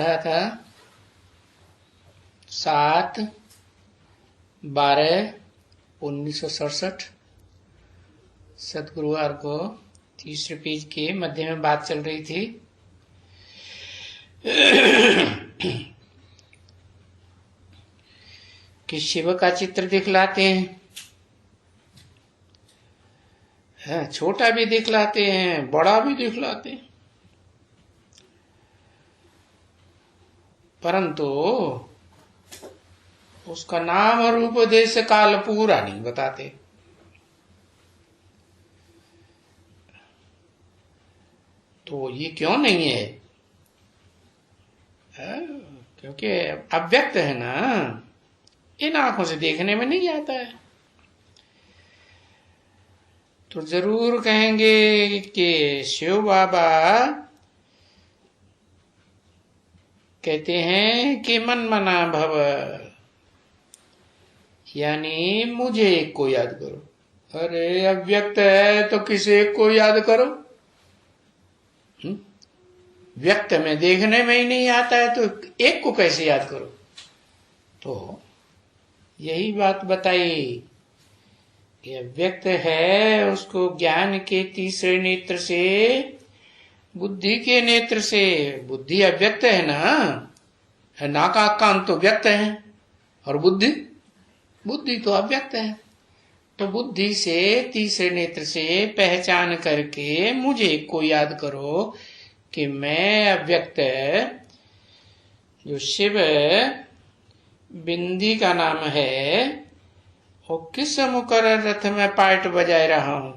रहा था 7/12/1967 सतगुरुवार को तीसरे पेज के मध्य में बात चल रही थी। कि शिव का चित्र दिखलाते हैं, छोटा भी दिखलाते हैं, बड़ा भी दिखलाते हैं, परंतु उसका नाम रूप देश काल पूरा नहीं बताते। तो ये क्यों नहीं है? क्योंकि अव्यक्त है ना, इन आंखों से देखने में नहीं आता है। तो जरूर कहेंगे कि शिव बाबा कहते हैं कि मन मना भव, यानी मुझे एक को याद करो। अरे अव्यक्त है तो किसी एक को याद करो। व्यक्त में देखने में ही नहीं आता है तो एक को कैसे याद करो? तो यही बात बताई कि अव्यक्त है, उसको ज्ञान के तीसरे नेत्र से, बुद्धि के नेत्र से, बुद्धि अव्यक्त है ना का कान तो व्यक्त है, और बुद्धि तो अव्यक्त है। तो बुद्धि से तीसरे नेत्र से पहचान करके मुझे को याद करो कि मैं अव्यक्त जो शिव बिंदी का नाम है, वो किस मुकर्रर रथ में पार्ट बजाए रहा हूं,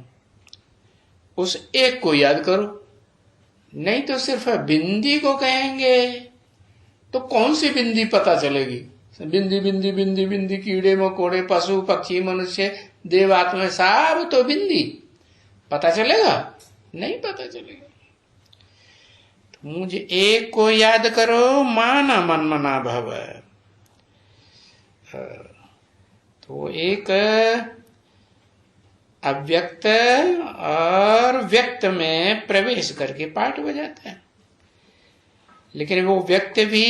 उस एक को याद करो। नहीं तो सिर्फ बिंदी को कहेंगे तो कौन सी बिंदी पता चलेगी? बिंदी बिंदी बिंदी बिंदी, कीड़े मकोड़े, पशु पक्षी, मनुष्य, देव आत्मा, सब तो बिंदी। पता चलेगा? नहीं पता चलेगा। तो मुझे एक को याद करो, माना मन मना भव। तो एक अव्यक्त और व्यक्त में प्रवेश करके पाठ बजाता है, लेकिन वो व्यक्त भी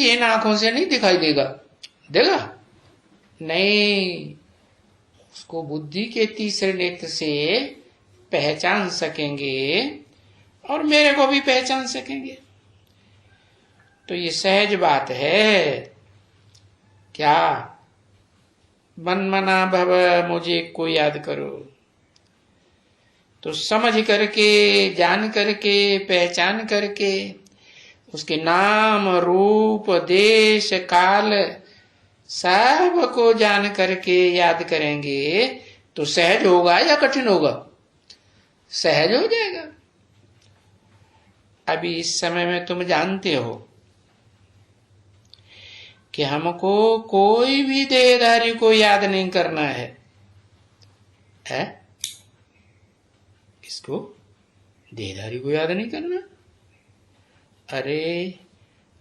इन आंखों से नहीं दिखाई देगा नहीं। उसको बुद्धि के तीसरे नेत्र से पहचान सकेंगे और मेरे को भी पहचान सकेंगे। तो ये सहज बात है। क्या? मन मना भव, मुझे को याद करो। तो समझ करके, जान करके, पहचान करके, उसके नाम रूप देश काल सब को जान करके याद करेंगे तो सहज होगा या कठिन होगा? सहज हो जाएगा। अभी इस समय में तुम जानते हो कि हमको कोई भी देहधारी को याद नहीं करना है, किसको? देहधारी को याद नहीं करना। अरे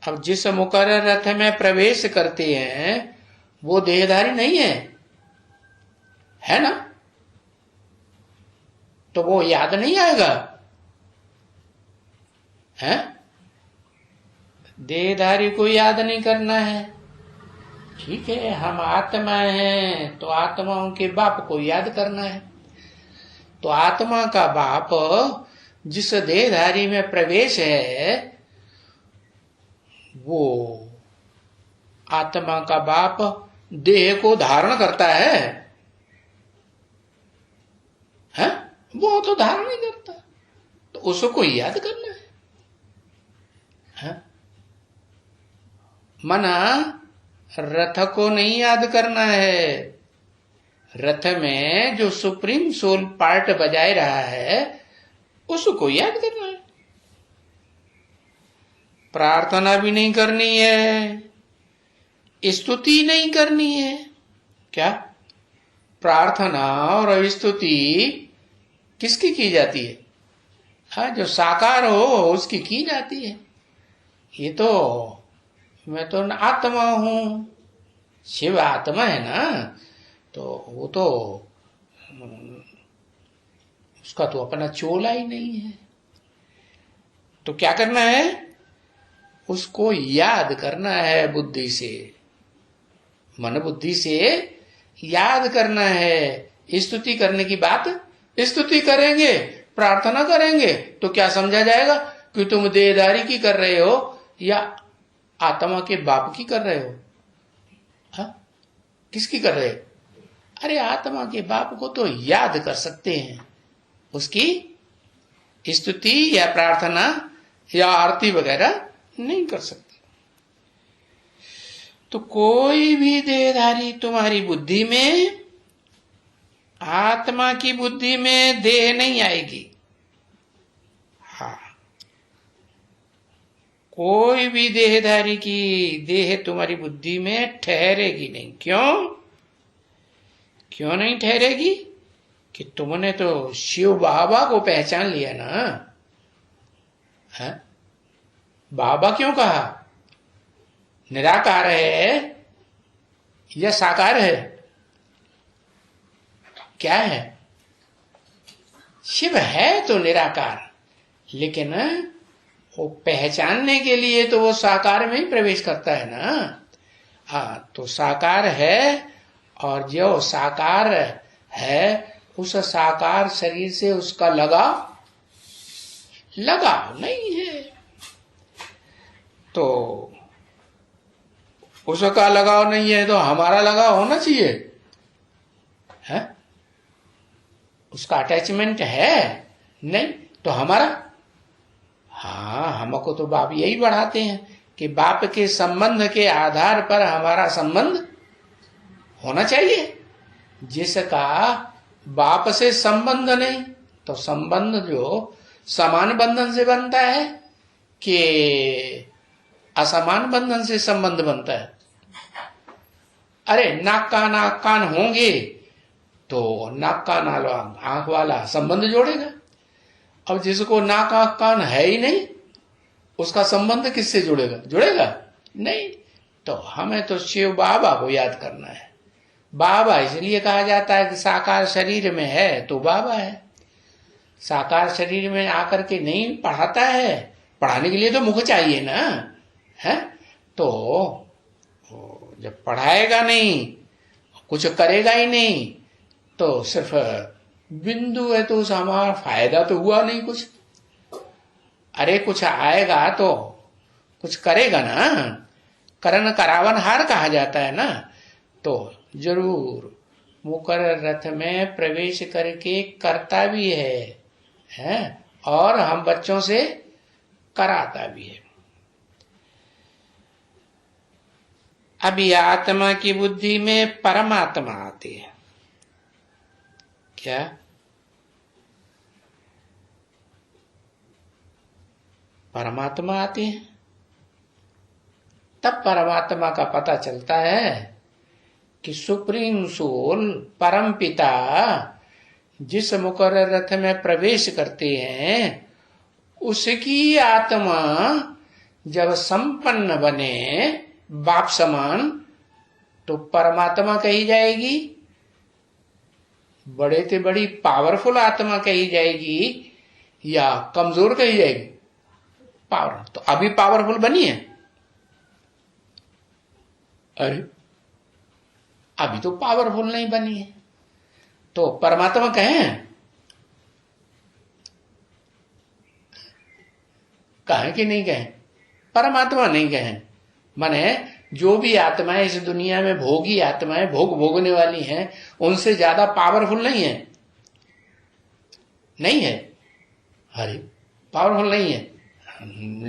अब जिस मुकर्रर रथ में प्रवेश करते हैं वो देहधारी नहीं है ना? तो वो याद नहीं आएगा, है? देहधारी को याद नहीं करना है। ठीक है, हम आत्मा हैं तो आत्माओं के बाप को याद करना है। तो आत्मा का बाप जिस देहधारी में प्रवेश है, वो आत्मा का बाप देह को धारण करता है? वो तो धारण नहीं करता, तो उसको याद करना है। मना रथ को नहीं याद करना है। रथ में जो सुप्रीम सोल पार्ट बजाए रहा है उसको याद करना है। प्रार्थना भी नहीं करनी है, स्तुति नहीं करनी है। क्या? प्रार्थना और स्तुति किसकी की जाती है? जो साकार हो उसकी की जाती है। ये तो मैं तो आत्मा हूं, शिव आत्मा है ना, तो वो तो उसका तो अपना चोला ही नहीं है। तो क्या करना है? उसको याद करना है बुद्धि से, मन बुद्धि से याद करना है। स्तुति करने की बात, स्तुति करेंगे, प्रार्थना करेंगे तो क्या समझा जाएगा कि तुम देहधारी की कर रहे हो या आत्मा के बाप की कर रहे हो? हा? किसकी कर रहे हो? अरे आत्मा के बाप को तो याद कर सकते हैं, उसकी स्तुति या प्रार्थना या आरती वगैरह नहीं कर सकते। तो कोई भी देहधारी तुम्हारी बुद्धि में, आत्मा की बुद्धि में देह नहीं आएगी। हाँ, कोई भी देहधारी की देह तुम्हारी बुद्धि में ठहरेगी नहीं। क्यों नहीं ठहरेगी? कि तुमने तो शिव बाबा को पहचान लिया ना। है? बाबा क्यों कहा? निराकार है या साकार है? क्या है? शिव है तो निराकार, लेकिन वो पहचानने के लिए तो वो साकार में ही प्रवेश करता है ना। हाँ, तो साकार है, और जो साकार है उस साकार शरीर से उसका लगाव नहीं है। तो उसका लगाव नहीं है तो हमारा लगाव होना चाहिए है? उसका अटैचमेंट है नहीं तो हमारा, हाँ, हमको तो बाप यही बढ़ाते हैं कि बाप के संबंध के आधार पर हमारा संबंध होना चाहिए। जिसका बाप से संबंध नहीं, तो संबंध जो समान बंधन से बनता है कि असमान बंधन से संबंध बनता है? अरे नाक कान होंगे तो नाक कान वाला आंख वाला संबंध जोड़ेगा। अब जिसको नाक आंख कान है ही नहीं, उसका संबंध किससे जुड़ेगा नहीं। तो हमें तो शिव बाबा को याद करना है। बाबा इसलिए कहा जाता है कि साकार शरीर में है तो बाबा है। साकार शरीर में आकर के नहीं पढ़ाता है, पढ़ाने के लिए तो मुख चाहिए ना, है? तो जब पढ़ाएगा नहीं, कुछ करेगा ही नहीं, तो सिर्फ बिंदु है तो उसका हमारा फायदा तो हुआ नहीं कुछ। अरे कुछ आएगा तो कुछ करेगा ना, करण करावन हार कहा जाता है ना। तो जरूर मुकर रथ में प्रवेश करके करता भी है और हम बच्चों से कराता भी है। अभी आत्मा की बुद्धि में परमात्मा आती है। क्या? परमात्मा आती है, तब परमात्मा का पता चलता है कि सुप्रीम सोल परम पिता जिस मुकर्रर रथ में प्रवेश करते हैं उसकी आत्मा जब संपन्न बने बाप समान तो परमात्मा कही जाएगी, बड़े से बड़ी पावरफुल आत्मा कही जाएगी या कमजोर कही जाएगी? पावर। तो अभी पावरफुल बनी है? अरे अभी तो पावरफुल नहीं बनी है। तो परमात्मा कहें कि नहीं कहें? परमात्मा नहीं कहें। माने जो भी आत्माएं इस दुनिया में भोगी आत्माएं भोगने वाली हैं उनसे ज्यादा पावरफुल नहीं है। अरे पावरफुल नहीं है।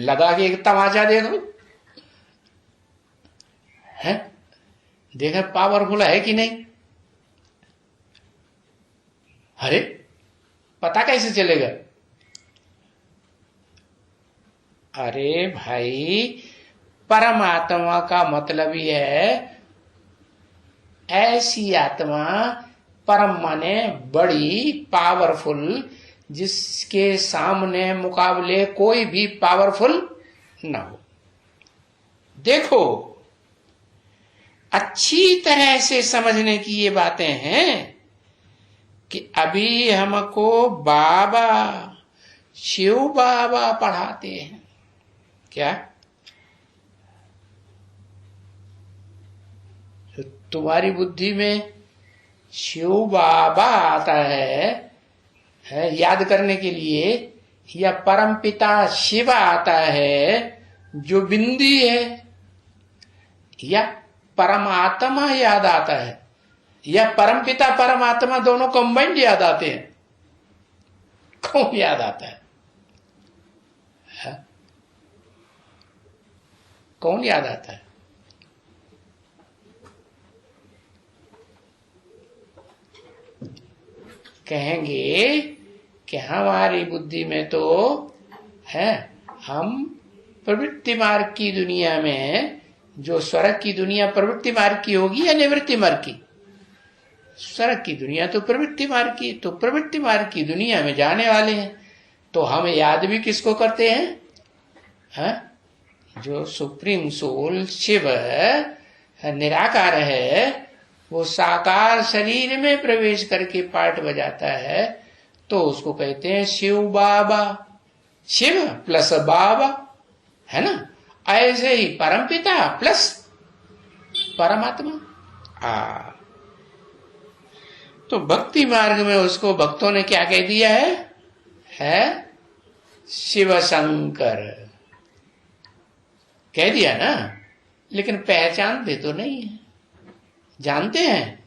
लगा के एक तमाचा देखो, है? देखें पावरफुल है कि नहीं? अरे पता कैसे चलेगा? अरे भाई परमात्मा का मतलब ही है ऐसी आत्मा, परम माने बड़ी पावरफुल, जिसके सामने मुकाबले कोई भी पावरफुल ना हो। देखो अच्छी तरह से समझने की ये बातें हैं कि अभी हमको बाबा शिव बाबा पढ़ाते हैं। क्या? तो तुम्हारी बुद्धि में शिव बाबा आता है याद करने के लिए, या परम पिता शिव आता है जो बिंदी है, या परमात्मा याद आता है, या परम पिता परमात्मा दोनों कंबाइंड याद आते हैं? कौन याद आता है? कौन याद आता है? कहेंगे कि हमारी बुद्धि में तो है, हम प्रवृत्ति मार्ग की दुनिया में, जो स्वर्ग की दुनिया प्रवृत्ति मार्ग की होगी या निवृत्ति मार्ग की? स्वर्ग की दुनिया तो प्रवृत्ति मार्ग की, तो प्रवृत्ति मार्ग की दुनिया में जाने वाले हैं, तो हम याद भी किसको करते हैं? जो सुप्रीम सोल शिव निराकार है, वो साकार शरीर में प्रवेश करके पाठ बजाता है, तो उसको कहते हैं शिव बाबा। शिव प्लस बाबा, है ना? ऐसे ही परमपिता प्लस परमात्मा। तो भक्ति मार्ग में उसको भक्तों ने क्या कह दिया है शिव शंकर कह दिया ना, लेकिन पहचानते तो नहीं है। जानते हैं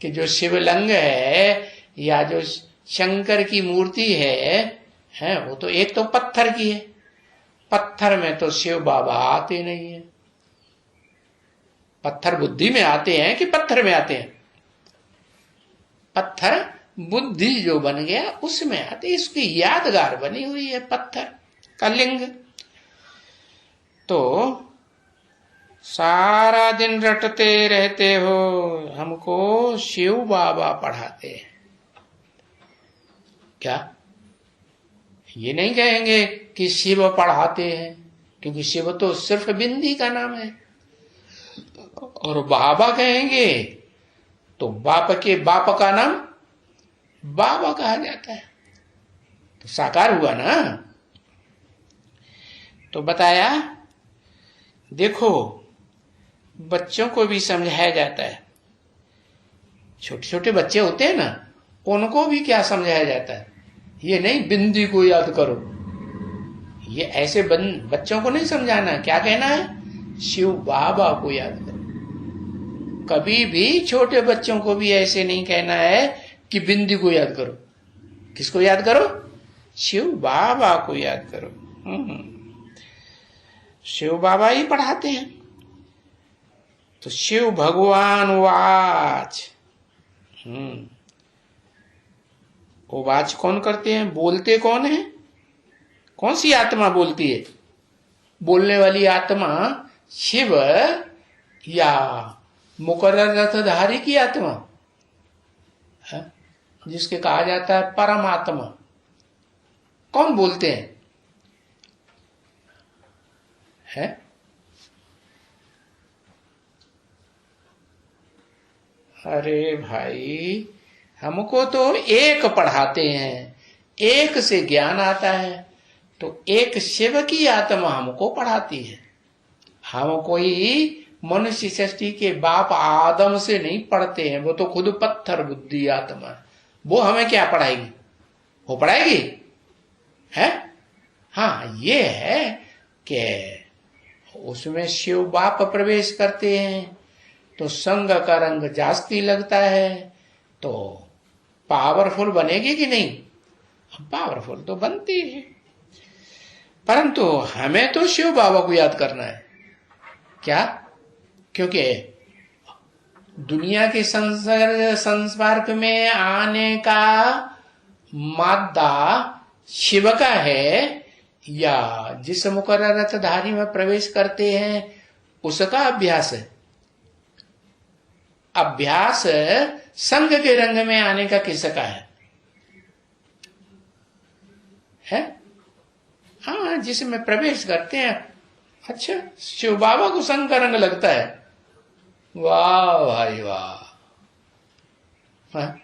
कि जो शिवलिंग है या जो शंकर की मूर्ति है वो तो एक तो पत्थर की है, पत्थर में तो शिव बाबा आते नहीं है। पत्थर बुद्धि में आते हैं कि पत्थर में आते हैं? पत्थर बुद्धि जो बन गया उसमें आते, इसकी यादगार बनी हुई है पत्थर का लिंग। तो सारा दिन रटते रहते हो, हमको शिव बाबा पढ़ाते हैं क्या? ये नहीं कहेंगे कि शिव पढ़ाते हैं, क्योंकि शिव तो सिर्फ बिंदी का नाम है। और बाबा कहेंगे तो बाप के बाप का नाम बाबा कहा जाता है, तो साकार हुआ ना। तो बताया, देखो बच्चों को भी समझाया जाता है, छोटे छोटे बच्चे होते हैं ना, उनको भी क्या समझाया जाता है? ये नहीं बिंदी को याद करो, ये ऐसे बच्चों को नहीं समझाना। क्या कहना है? शिव बाबा को याद करो। कभी भी छोटे बच्चों को भी ऐसे नहीं कहना है कि बिंदी को याद करो। किसको याद करो? शिव बाबा को याद करो। शिव बाबा ही पढ़ाते हैं। तो शिव भगवान वाच, वो वाच कौन करते हैं? बोलते कौन है? कौन सी आत्मा बोलती है? बोलने वाली आत्मा शिव या मुकर्रर रथधारी की आत्मा है, जिसके कहा जाता है परमात्मा। कौन बोलते हैं? है? अरे भाई, हमको तो एक पढ़ाते हैं, एक से ज्ञान आता है, तो एक शिव की आत्मा हमको पढ़ाती है। हम कोई मनुष्य सृष्टि के बाप आदम से नहीं पढ़ते हैं, वो तो खुद पत्थर बुद्धि आत्मा है। वो हमें क्या पढ़ाएगी? वो पढ़ाएगी है? हाँ, ये है कि उसमें शिव बाप प्रवेश करते हैं तो संग का रंग जास्ती लगता है, तो पावरफुल बनेगी कि नहीं? पावरफुल तो बनती है, परंतु हमें तो शिव बाबा को याद करना है। क्या? क्योंकि दुनिया के संपर्क में आने का मादा शिव का है, या जिस मुकर्रर रथधारी में प्रवेश करते हैं उसका अभ्यास है। अभ्यास संग के रंग में आने का किसका है? हाँ, जिसमें प्रवेश करते हैं। अच्छा, शिव बाबा को संग का रंग लगता है? वाह भाई वाह। हाँ?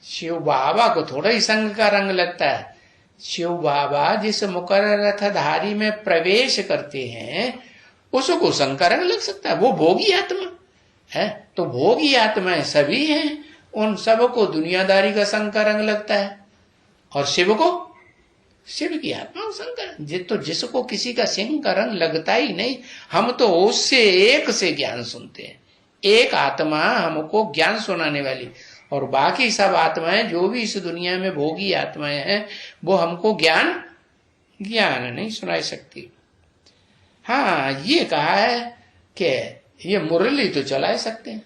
शिव बाबा को थोड़ा ही संग का रंग लगता है। शिव बाबा जिस मुकर्रर रथधारी में प्रवेश करते हैं उसको संग का रंग लग सकता है। वो भोगी आत्मा, है। तो भोगी आत्माएं सभी हैं, उन सबको दुनियादारी का संग का रंग लगता है, और शिव को शिव की आत्मा संग तो जिसको किसी का सिंह का रंग लगता ही नहीं, हम तो उससे एक से ज्ञान सुनते हैं, एक आत्मा हमको ज्ञान सुनाने वाली, और बाकी सब आत्माएं जो भी इस दुनिया में भोगी आत्माएं हैं वो हमको ज्ञान नहीं सुना सकती। हाँ, ये कहा है कि ये मुरली तो चला सकते हैं,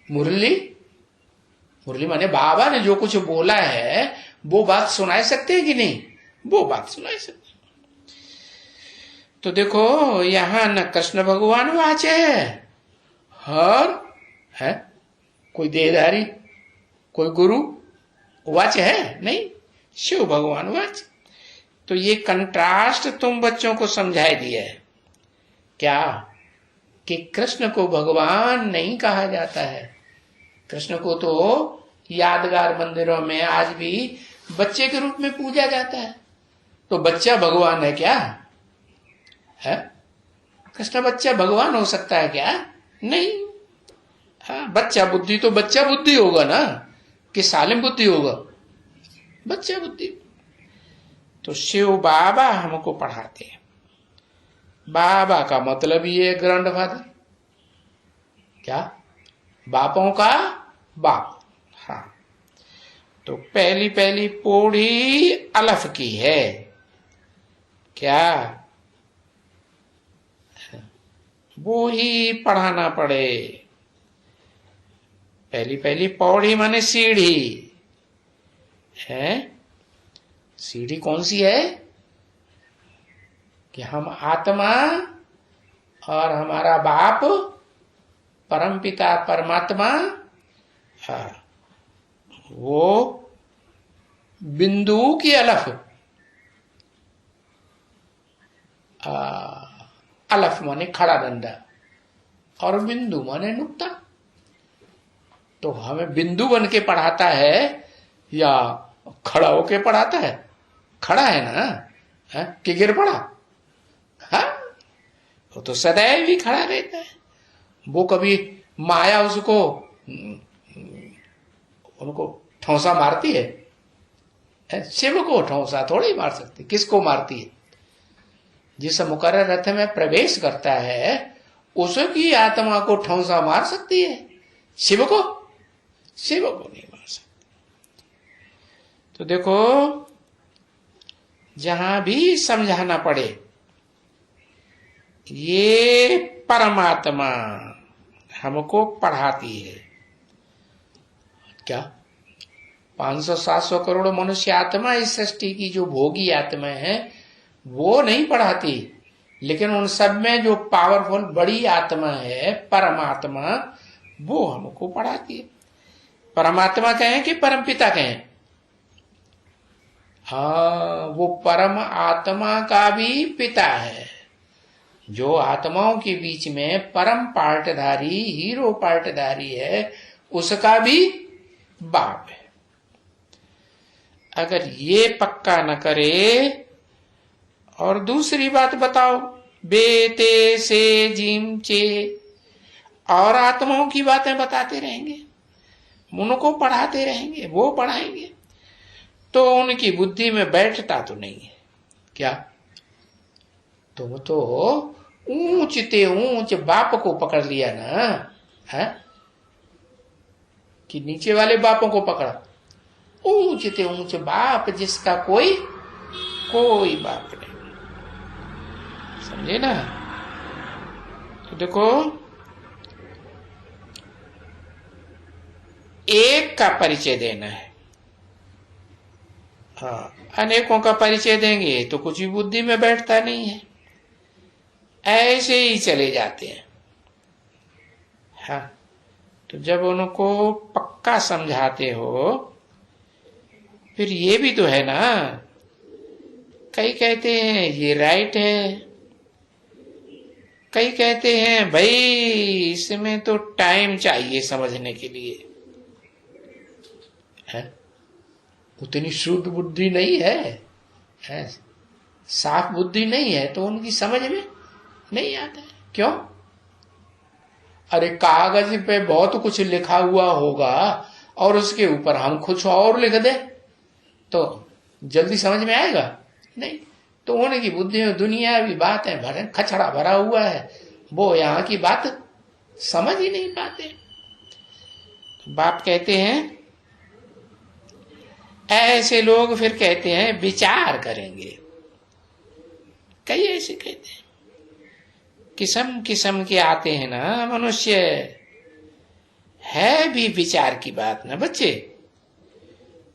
मुरली माने बाबा ने जो कुछ बोला है वो बात सुना सकते हैं कि नहीं, वो बात सुना सकते हैं। तो देखो यहां न कृष्ण भगवान वाच है और है कोई देहधारी, कोई गुरु वाच है नहीं, शिव भगवान वाच। तो ये कंट्रास्ट तुम बच्चों को समझाई दिया है क्या, कि कृष्ण को भगवान नहीं कहा जाता है। कृष्ण को तो यादगार मंदिरों में आज भी बच्चे के रूप में पूजा जाता है। तो बच्चा भगवान है क्या है? कृष्ण बच्चा भगवान हो सकता है क्या? नहीं। हाँ, बच्चा बुद्धि तो बच्चा बुद्धि होगा ना, कि सालिम बुद्धि होगा, बच्चा बुद्धि। तो शिव बाबा हमको पढ़ाते हैं। बाबा का मतलब ये ग्रैंडफादर, क्या बापों का बाप। हाँ, तो पहली पौड़ी अलफ की है क्या, वो ही पढ़ाना पड़े। पहली पौड़ी माने सीढ़ी है। सीढ़ी कौन सी है? कि हम आत्मा और हमारा बाप परमपिता परमात्मा, वो बिंदु की अलफ, अलफ माने खड़ा डंडा और बिंदु माने नुक्ता। तो हमें बिंदु बन के पढ़ाता है या खड़ा होके पढ़ाता है? खड़ा है ना, कि गिर पड़ा? हाँ, वो तो सदैव ही खड़ा रहता है। वो कभी माया उसको उनको ठौसा मारती है? शिव को ठौसा थोड़ी मार सकती। किसको मारती है? जिस मुकर्रर रथ में प्रवेश करता है उसकी आत्मा को ठौसा मार सकती है, शिव को नहीं मार सकती। तो देखो जहां भी समझाना पड़े, ये परमात्मा हमको पढ़ाती है क्या? 500-700 करोड़ मनुष्य आत्मा इस सृष्टि की जो भोगी आत्मा है वो नहीं पढ़ाती, लेकिन उन सब में जो पावरफुल बड़ी आत्मा है परमात्मा, वो हमको पढ़ाती है। परमात्मा कहें कि परमपिता कहें? हाँ, वो परम आत्मा का भी पिता है, जो आत्माओं के बीच में परम पार्टधारी हीरो पार्टधारी है, उसका भी बाप है। अगर ये पक्का न करे, और दूसरी बात बताओ, बेते से जिम चे और आत्माओं की बातें बताते रहेंगे, उनको पढ़ाते रहेंगे, वो पढ़ाएंगे, तो उनकी बुद्धि में बैठता तो नहीं है क्या? तुम तो ऊंचते ऊंच बाप को पकड़ लिया ना, है कि नीचे वाले बापों को पकड़ा? ऊंचते ऊंच बाप जिसका कोई बाप नहीं, समझे ना? तो देखो एक का परिचय देना है। हाँ, अनेकों का परिचय देंगे तो कुछ भी बुद्धि में बैठता नहीं है, ऐसे ही चले जाते हैं। हाँ, तो जब उनको पक्का समझाते हो, फिर ये भी तो है ना, कई कहते हैं ये राइट है, कई कहते हैं भाई इसमें तो टाइम चाहिए समझने के लिए, है उतनी शुद्ध बुद्धि नहीं है, साफ बुद्धि नहीं है, तो उनकी समझ में नहीं आता है। क्यों? अरे कागज पे बहुत कुछ लिखा हुआ होगा और उसके ऊपर हम कुछ और लिख दे तो जल्दी समझ में आएगा नहीं। तो होने की बुद्धि में दुनियावी बातें भरे खचड़ा भरा हुआ है, वो यहाँ की बात समझ ही नहीं पाते। बाप कहते हैं ऐसे लोग फिर कहते हैं विचार करेंगे। कई ऐसे कहते हैं, किस्म किस्म के आते हैं ना मनुष्य। है भी विचार की बात ना बच्चे,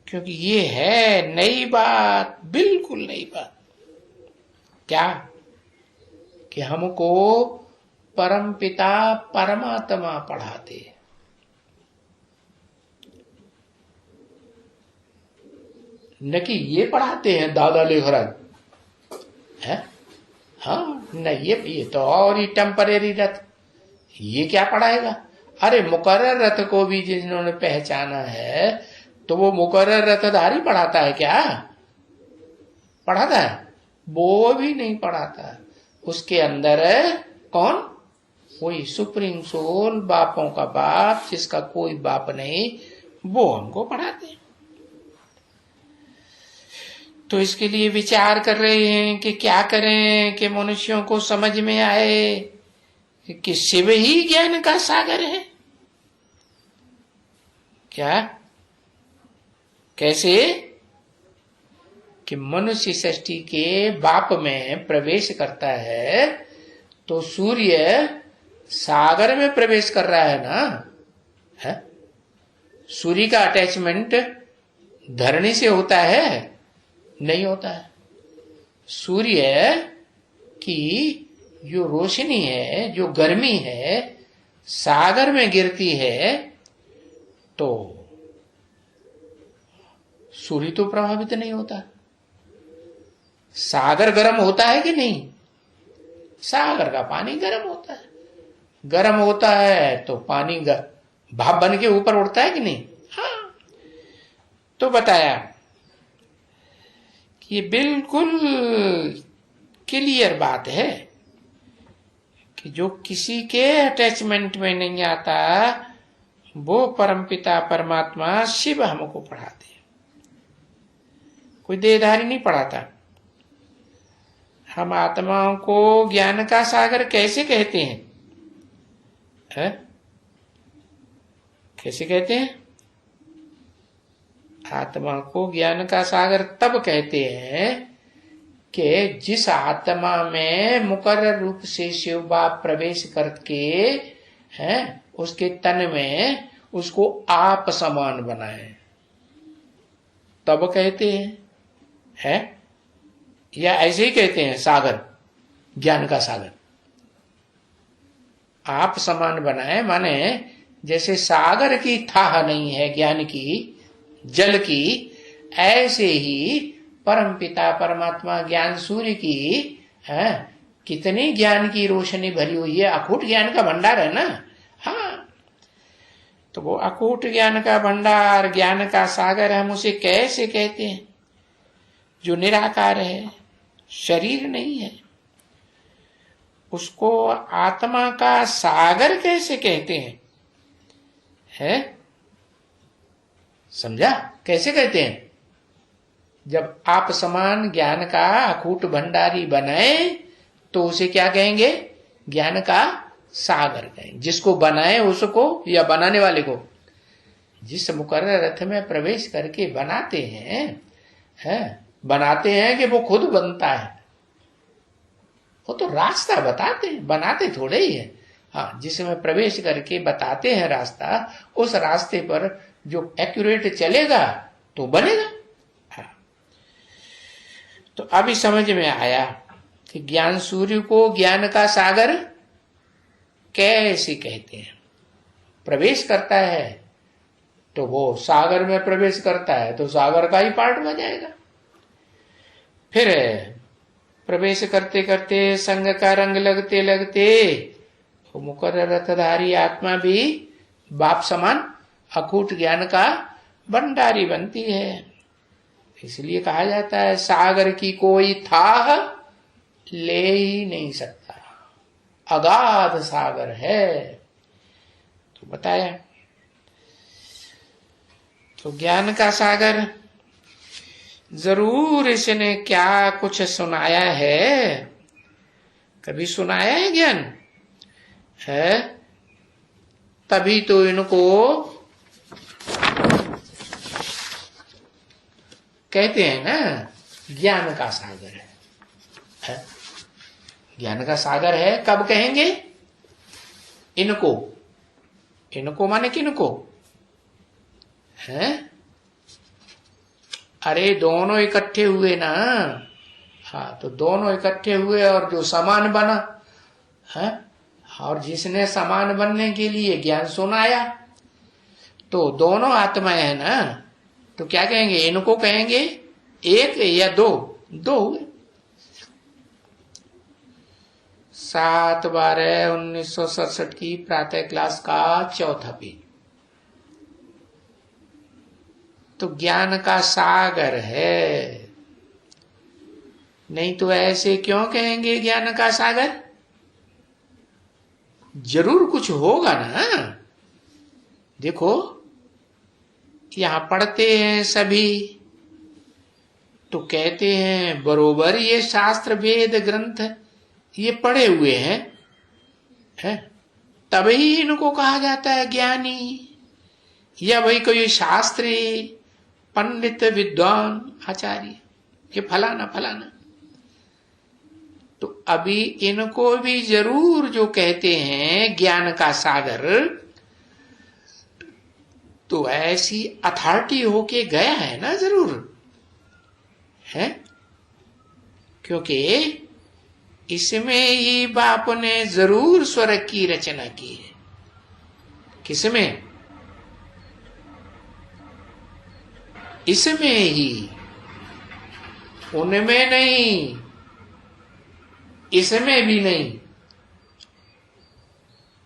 क्योंकि ये है नई बात, बिल्कुल नई बात। क्या कि हमको परम पिता परमात्मा पढ़ाते, न कि ये पढ़ाते हैं दादा लेखराज है। हाँ न, ये तो और ही टेम्परेरी रथ, ये क्या पढ़ाएगा। अरे मुकर्रर रथ को भी जिन्होंने पहचाना है तो वो मुकर्रर रथधारी पढ़ाता है क्या? पढ़ाता है? वो भी नहीं पढ़ाता। उसके अंदर कौन? वही सुप्रीम सोल, बापों का बाप, जिसका कोई बाप नहीं, वो हमको पढ़ाते। तो इसके लिए विचार कर रहे हैं कि क्या करें कि मनुष्यों को समझ में आए कि शिव ही ज्ञान का सागर है। क्या? कैसे? कि मनुष्य सृष्टि के बाप में प्रवेश करता है तो सूर्य सागर में प्रवेश कर रहा है ना है? सूर्य का अटैचमेंट धरणी से होता है? नहीं होता है। सूर्य की जो रोशनी है, जो गर्मी है, सागर में गिरती है तो सूर्य तो प्रभावित नहीं होता। सागर गर्म होता है कि नहीं? सागर का पानी गर्म होता है। गर्म होता है तो पानी भाप बन के ऊपर उड़ता है कि नहीं? हाँ। तो बताया कि ये बिल्कुल क्लियर बात है कि जो किसी के अटैचमेंट में नहीं आता वो परमपिता परमात्मा शिव हमको पढ़ाते हैं, कोई देहधारी नहीं पढ़ाता। हम आत्माओं को ज्ञान का सागर कैसे कहते हैं? कैसे कहते हैं? आत्मा को ज्ञान का सागर तब कहते हैं कि जिस आत्मा में मुकर्रर रूप से शिव बाप प्रवेश करके हैं, उसके तन में उसको आप समान बनाए, तब कहते हैं या ऐसे ही कहते हैं सागर, ज्ञान का सागर। आप समान बनाए माने जैसे सागर की थाह नहीं है ज्ञान की, जल की, ऐसे ही परमपिता परमात्मा ज्ञान सूर्य की है, कितनी ज्ञान की रोशनी भरी हुई है। अखूट ज्ञान का भंडार है ना। हाँ, तो वो अखूट ज्ञान का भंडार, ज्ञान का सागर हम उसे कैसे कहते हैं? जो निराकार है, शरीर नहीं है, उसको आत्मा का सागर कैसे कहते हैं? है? समझा? कैसे कहते हैं? जब आप समान ज्ञान का अखूट भंडारी बने तो उसे क्या कहेंगे? ज्ञान का सागर कहेंगे। जिसको बनाए उसको या बनाने वाले को, जिस मुकर्रर रथ में प्रवेश करके बनाते हैं, बनाते हैं कि वो खुद बनता है, वो तो रास्ता बताते हैं, बनाते थोड़े ही है। हाँ, जिसमें प्रवेश करके बताते हैं रास्ता, उस रास्ते पर जो एक्यूरेट चलेगा तो बनेगा। हाँ। तो अभी समझ में आया कि ज्ञान सूर्य को ज्ञान का सागर कैसे कहते हैं। प्रवेश करता है तो वो सागर में प्रवेश करता है तो सागर का ही पार्ट बन जाएगा। फिर प्रवेश करते करते संग का रंग लगते लगते वो मुकर्रर रथधारी आत्मा भी बाप समान अखूट ज्ञान का भंडारी बनती है। इसलिए कहा जाता है सागर की कोई थाह ले ही नहीं सकता, अगाध सागर है। तो बताया। तो ज्ञान का सागर जरूर इसने क्या कुछ सुनाया है, कभी सुनाया है ज्ञान है, तभी तो इनको कहते हैं ना ज्ञान का सागर है। ज्ञान का सागर है, कब कहेंगे? इनको, इनको माने किनको है? अरे दोनों इकट्ठे हुए ना, हाँ, तो दोनों इकट्ठे हुए और जो समान बना है, और जिसने समान बनने के लिए ज्ञान सुनाया, तो दोनों आत्माएं है ना, तो क्या कहेंगे? इनको कहेंगे एक या दो? दो हुए। 7/12/1967 की प्रातः क्लास का चौथा पेज। तो ज्ञान का सागर है, नहीं तो ऐसे क्यों कहेंगे ज्ञान का सागर? जरूर कुछ होगा ना। देखो यहां पढ़ते हैं सभी, तो कहते हैं बरोबर ये शास्त्र वेद ग्रंथ ये पढ़े हुए हैं, तभी इनको कहा जाता है ज्ञानी, या भाई कोई शास्त्री पंडित विद्वान आचार्य, ये फलाना फलाना। तो अभी इनको भी जरूर जो कहते हैं ज्ञान का सागर, तो ऐसी अथॉरिटी होके गया है ना, जरूर है, क्योंकि इसमें ही बाप ने जरूर स्वर्ग की रचना की है। किसमें? इसमें ही, उनमें नहीं, इसमें भी नहीं।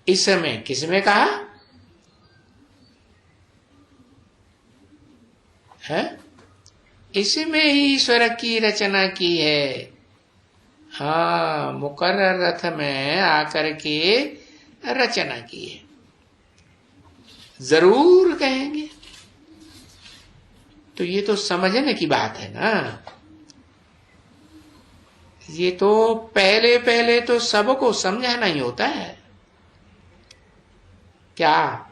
इसमें किसमें कहा है? इसमें ही स्वर्ग की रचना की है। हाँ, मुकर्रर रथ में आकर के रचना की है, जरूर कहेंगे। तो ये तो समझने की बात है ना। ये तो पहले पहले तो सबको समझाना ही होता है। क्या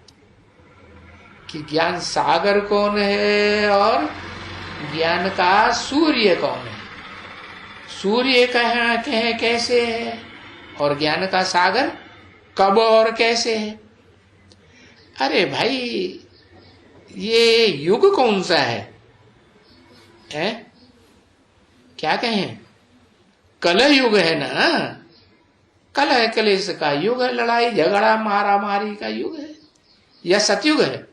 कि ज्ञान सागर कौन है और ज्ञान का सूर्य कौन है? सूर्य कहे कैसे है और ज्ञान का सागर कब और कैसे है? अरे भाई, ये युग कौन सा है? क्या कहें? कलह युग है ना। कलह कलेश का युग है, लड़ाई झगड़ा मारा मारी का युग है, या सतयुग है?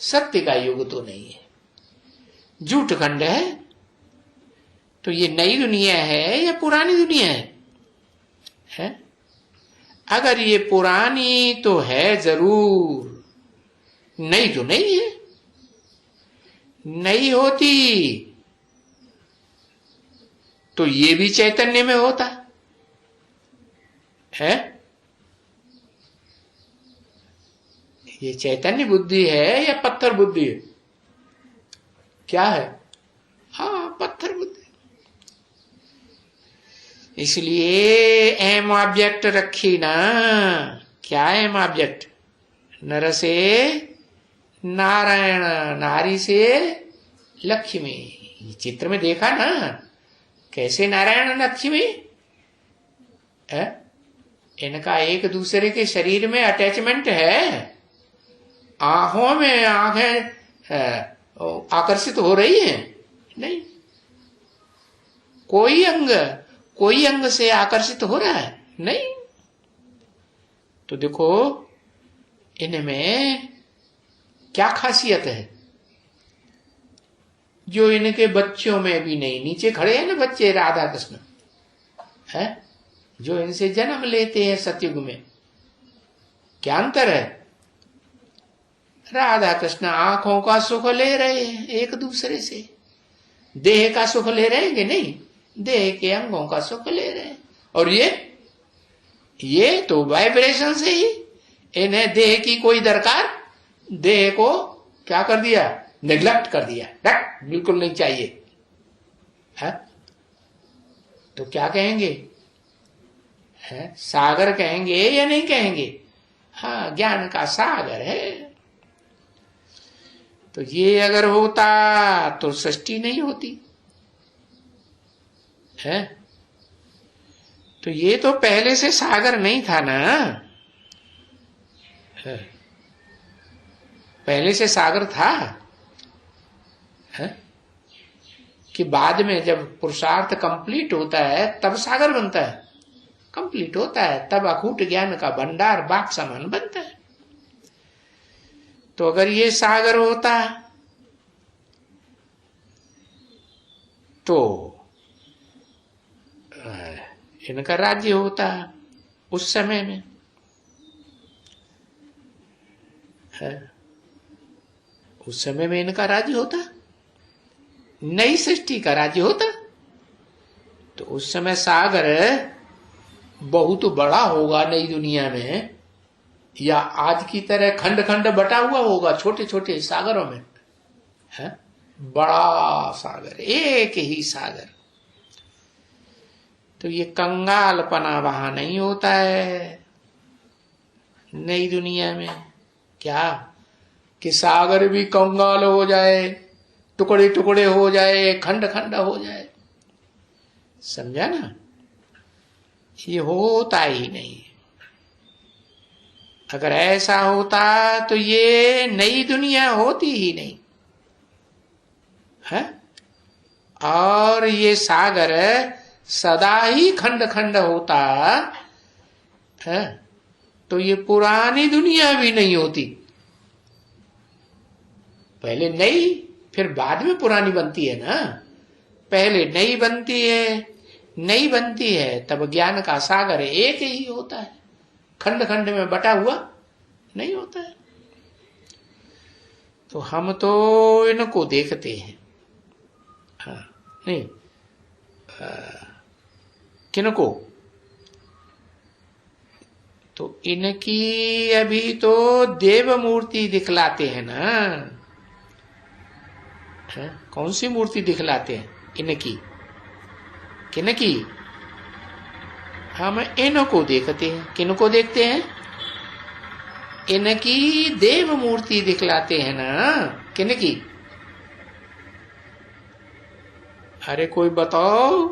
सत्य का युग तो नहीं है, झूठ खंड है। तो ये नई दुनिया है या पुरानी दुनिया है? अगर ये पुरानी तो है जरूर, नई तो नहीं है। नई होती तो ये भी चैतन्य में होता है। ये चैतन्य बुद्धि है या पत्थर बुद्धि है? क्या है? हाँ, पत्थर बुद्धि। इसलिए एम ऑब्जेक्ट रखी ना। क्या एम ऑब्जेक्ट? नर से नारायण, नारी से लक्ष्मी। चित्र में देखा ना कैसे नारायण लक्ष्मी है? इनका एक दूसरे के शरीर में अटैचमेंट है। आंखों में आंखें आकर्षित हो रही हैं? नहीं। कोई अंग से आकर्षित हो रहा है? नहीं। तो देखो इनमें क्या खासियत है जो इनके बच्चों में भी नहीं। नीचे खड़े हैं ना बच्चे राधा कृष्ण है, जो इनसे जन्म लेते हैं सतयुग में। क्या अंतर है? राधा कृष्ण आंखों का सुख ले रहे हैं एक दूसरे से, देह का सुख ले रहे हैं नहीं, देह के अंगों का सुख ले रहे हैं। और ये तो वाइब्रेशन से ही इन्हें देह की कोई दरकार, देह को क्या कर दिया, नेग्लेक्ट कर दिया, बिल्कुल नहीं चाहिए है? तो क्या कहेंगे है? सागर कहेंगे या नहीं कहेंगे? हाँ, ज्ञान का सागर है। तो ये अगर होता तो सृष्टि नहीं होती है। तो ये तो पहले से सागर नहीं था ना है? पहले से सागर था है? कि बाद में जब पुरुषार्थ कंप्लीट होता है तब सागर बनता है, कंप्लीट होता है तब अखूट ज्ञान का भंडार बाग समान बनता है। तो अगर ये सागर होता तो इनका राज्य होता उस समय में है। उस समय में इनका राज्य होता, नई सृष्टि का राज्य होता। तो उस समय सागर बहुत बड़ा होगा नई दुनिया में, या आज की तरह खंड खंड बटा हुआ होगा छोटे छोटे सागरों में है? बड़ा सागर, एक ही सागर। तो ये कंगालपना वहां नहीं होता है नई दुनिया में। क्या कि सागर भी कंगाल हो जाए, टुकड़े टुकड़े हो जाए, खंड खंड हो जाए, समझा ना? ये होता ही नहीं। अगर ऐसा होता तो ये नई दुनिया होती ही नहीं है। और ये सागर सदा ही खंड खंड होता है तो ये पुरानी दुनिया भी नहीं होती। पहले नई फिर बाद में पुरानी बनती है ना। पहले नई बनती है, नई बनती है तब ज्ञान का सागर एक ही होता है, खंड खंड में बटा हुआ नहीं होता है। तो हम तो इनको देखते हैं, हाँ नहीं किनको, तो इनकी अभी तो देव मूर्ति दिखलाते हैं ना है? कौन सी मूर्ति दिखलाते हैं? इनकी, किनकी? हम इनको देखते हैं। किनको देखते हैं? इनकी देव मूर्ति दिखलाते हैं ना। किनकी? अरे कोई बताओ,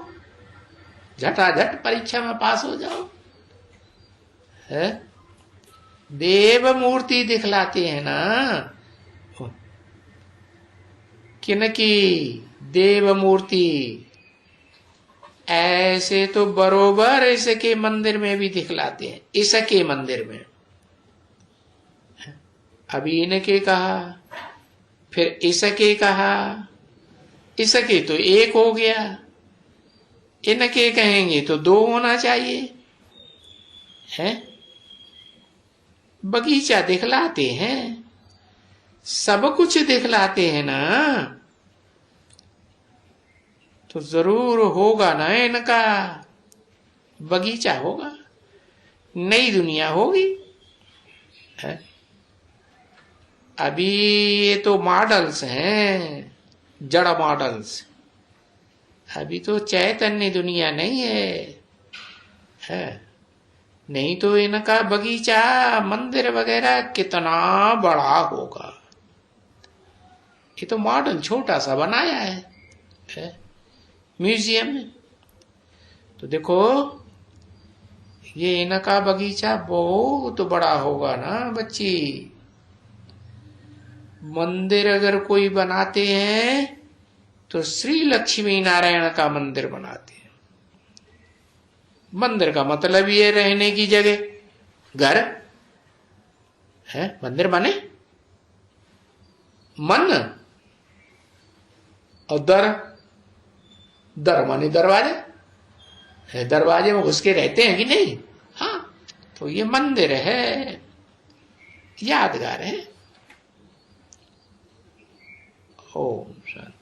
झटाझट परीक्षा में पास हो जाओ है? देव मूर्ति दिखलाते हैं ना। किनकी देव मूर्ति? ऐसे तो बरोबर इसके मंदिर में भी दिखलाते हैं, इसके मंदिर में। अभी इनके कहा, फिर इसके कहा, इसके तो एक हो गया, इनके कहेंगे तो दो होना चाहिए है। बगीचा दिखलाते हैं, सब कुछ दिखलाते हैं ना, तो जरूर होगा ना इनका बगीचा होगा, नई दुनिया होगी है? अभी ये तो मॉडल्स हैं, जड़ मॉडल्स। अभी तो चैतन्य दुनिया नहीं है? नहीं तो इनका बगीचा मंदिर वगैरह कितना बड़ा होगा। ये तो मॉडल छोटा सा बनाया है म्यूजियम में। तो देखो ये इनका बगीचा बहुत बड़ा होगा ना बच्ची। मंदिर अगर कोई बनाते हैं तो श्री लक्ष्मी नारायण का मंदिर बनाते हैं। मंदिर का मतलब ये रहने की जगह, घर है। मंदिर माने मन, और दर माने दरवाजे है। दरवाजे में घुस के रहते हैं कि नहीं? हाँ, तो ये मंदिर है, यादगार है। ओम शांति।